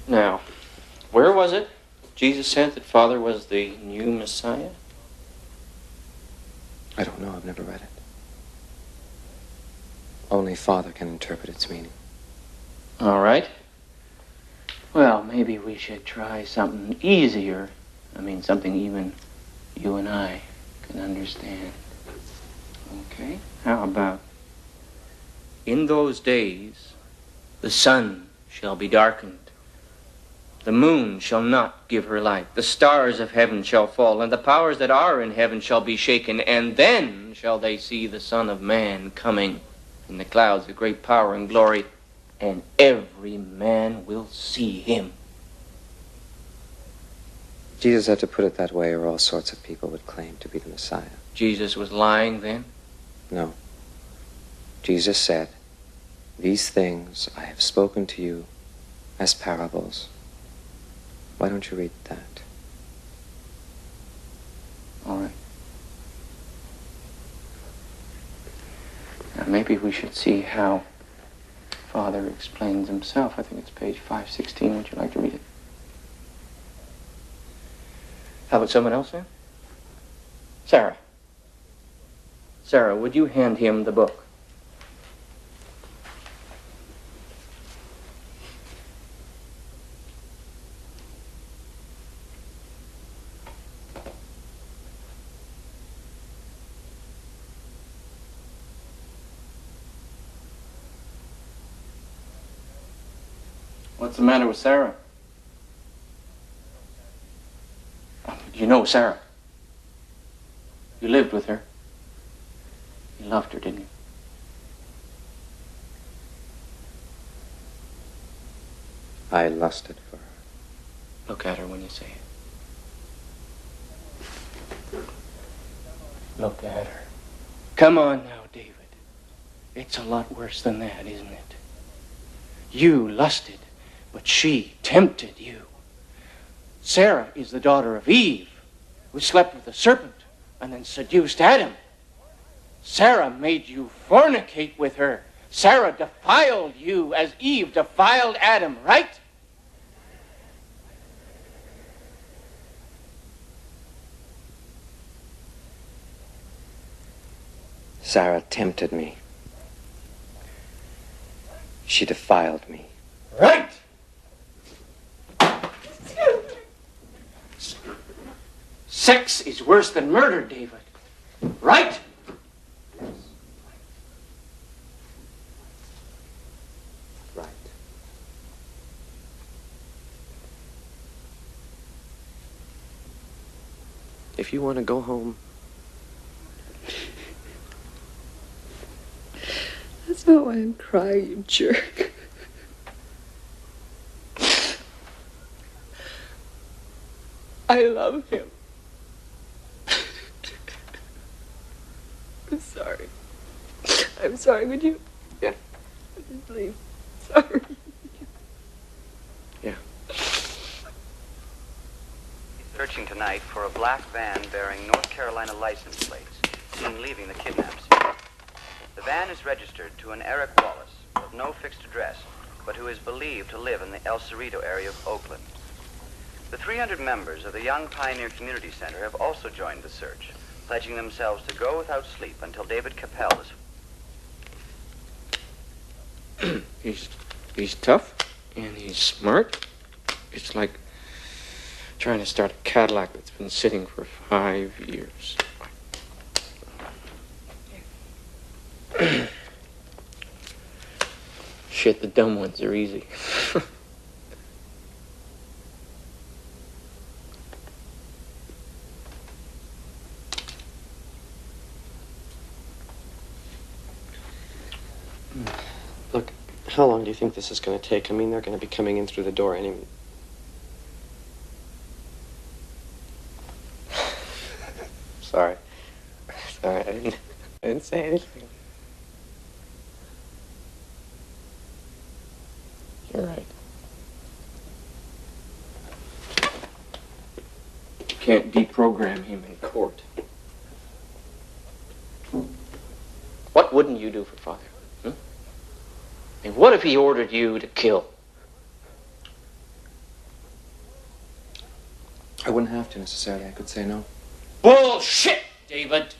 Now, where was it Jesus said that Father was the new Messiah? I don't know. I've never read it. Only Father can interpret its meaning. All right. Well, maybe we should try something easier. I mean, something even you and I can understand. Okay? How about, in those days, the sun shall be darkened. The moon shall not give her light. The stars of heaven shall fall, and the powers that are in heaven shall be shaken. And then shall they see the Son of Man coming in the clouds of great power and glory, and every man will see him. Jesus had to put it that way, or all sorts of people would claim to be the Messiah. Jesus was lying then? No. Jesus said, "These things I have spoken to you as parables." Why don't you read that? All right. Now maybe we should see how Father explains himself. I think it's page 516. Would you like to read it? How about someone else then? Sarah. Sarah, would you hand him the book? What's the matter with Sarah? You know Sarah. You lived with her. You loved her, didn't you? I lusted for her. Look at her when you say it. Look at her. Come on now, David. It's a lot worse than that, isn't it? You lusted, but she tempted you. Sarah is the daughter of Eve, who slept with the serpent and then seduced Adam. Sarah made you fornicate with her. Sarah defiled you as Eve defiled Adam, right? Sarah tempted me. She defiled me. Right! Sex is worse than murder, David. Right? Yes. Right. If you want to go home. That's not why I'm crying, you jerk. I love him. I'm sorry. I'm sorry, would you? Yeah. Just leave. Sorry. Yeah. Searching tonight for a black van bearing North Carolina license plates, seen leaving the kidnap scene. The van is registered to an Eric Wallace, with no fixed address, but who is believed to live in the El Cerrito area of Oakland. The 300 members of the Young Pioneer Community Center have also joined the search, pledging themselves to go without sleep until David Capel is... He's tough, and he's smart. It's like trying to start a Cadillac that's been sitting for 5 years. Shit, the dumb ones are easy. Look, how long do you think this is going to take? I mean, they're going to be coming in through the door any... Sorry. Sorry, I didn't say anything. You're right. You can't deprogram him in court. What wouldn't you do for Father? And what if he ordered you to kill? I wouldn't have to necessarily. I could say no. Bullshit, David.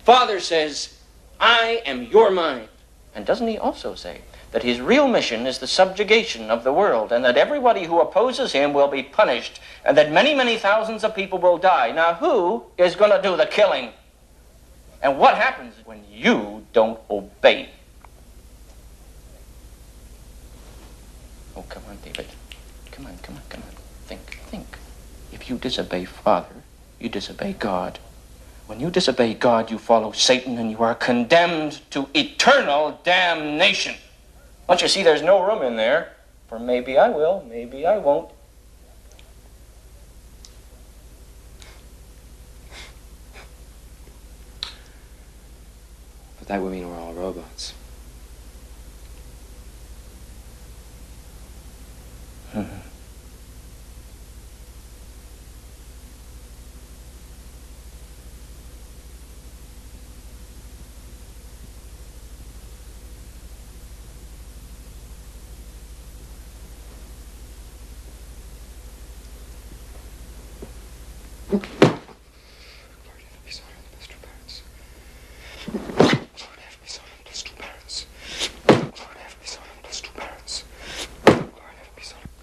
Father says, I am your mind. And doesn't he also say that his real mission is the subjugation of the world, and that everybody who opposes him will be punished, and that many, many thousands of people will die? Now, who is going to do the killing? And what happens when you don't obey? Oh, come on, David. Come on. Think. If you disobey Father, you disobey God. When you disobey God, you follow Satan, and you are condemned to eternal damnation. Don't you see there's no room in there for maybe I will, maybe I won't? But that would mean we're all robots. Mm-hmm.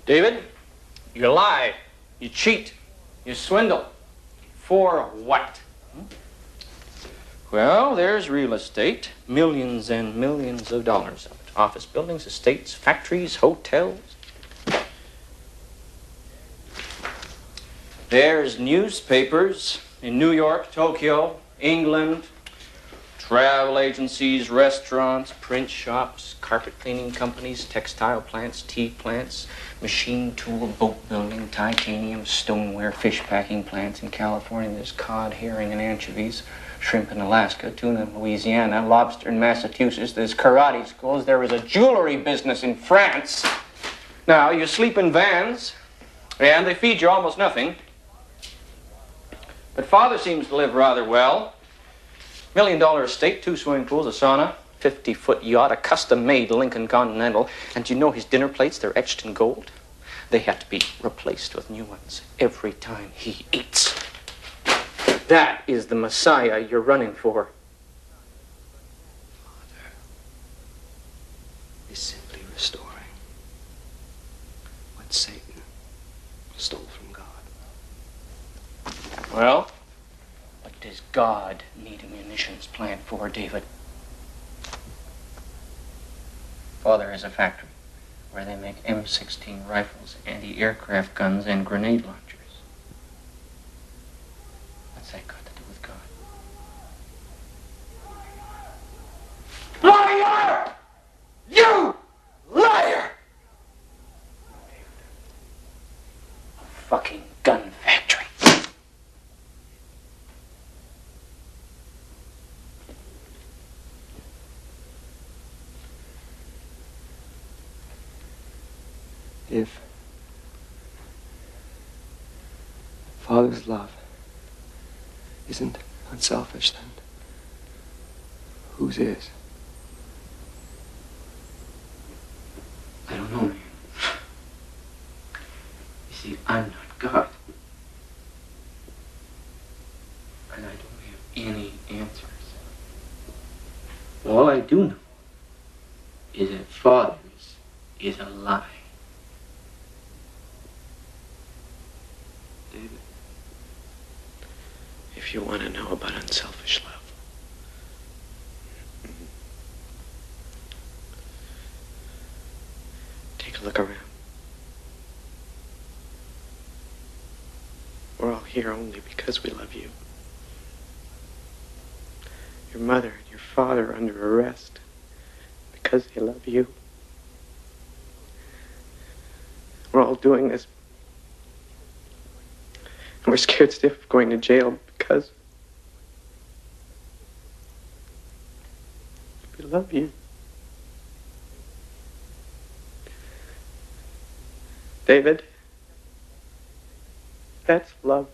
David, you lie, you cheat, you swindle. For what? Well, there's real estate, millions and millions of dollars of it. Office buildings, estates, factories, hotels. There's newspapers in New York, Tokyo, England, travel agencies, restaurants, print shops, carpet cleaning companies, textile plants, tea plants, machine tool, boat building, titanium, stoneware, fish packing plants in California. There's cod, herring, and anchovies, shrimp in Alaska, tuna in Louisiana, lobster in Massachusetts. There's karate schools. There is a jewelry business in France. Now, you sleep in vans, and they feed you almost nothing. But Father seems to live rather well. $1 million estate, 2 swimming pools, a sauna, 50-foot yacht, a custom-made Lincoln Continental. And you know his dinner plates, they're etched in gold. They have to be replaced with new ones every time he eats. That is the Messiah you're running for. Father is simply restoring what Satan stole from God. Well, what does God need a munitions plant for, David? Father has a factory where they make M16 rifles, anti-aircraft guns, and grenade launchers. What's that got to do with God? Liar! You liar! A fucking gun factory. If Father's love isn't unselfish, then whose is? I don't know, man. You see, I'm not God. And I don't have any answers. All I do know is that Father's is a lie. David, if you want to know about unselfish love, take a look around. We're all here only because we love you. Your mother and your father are under arrest because they love you. We're all doing this. And we're scared stiff of going to jail because we love you. David, that's love.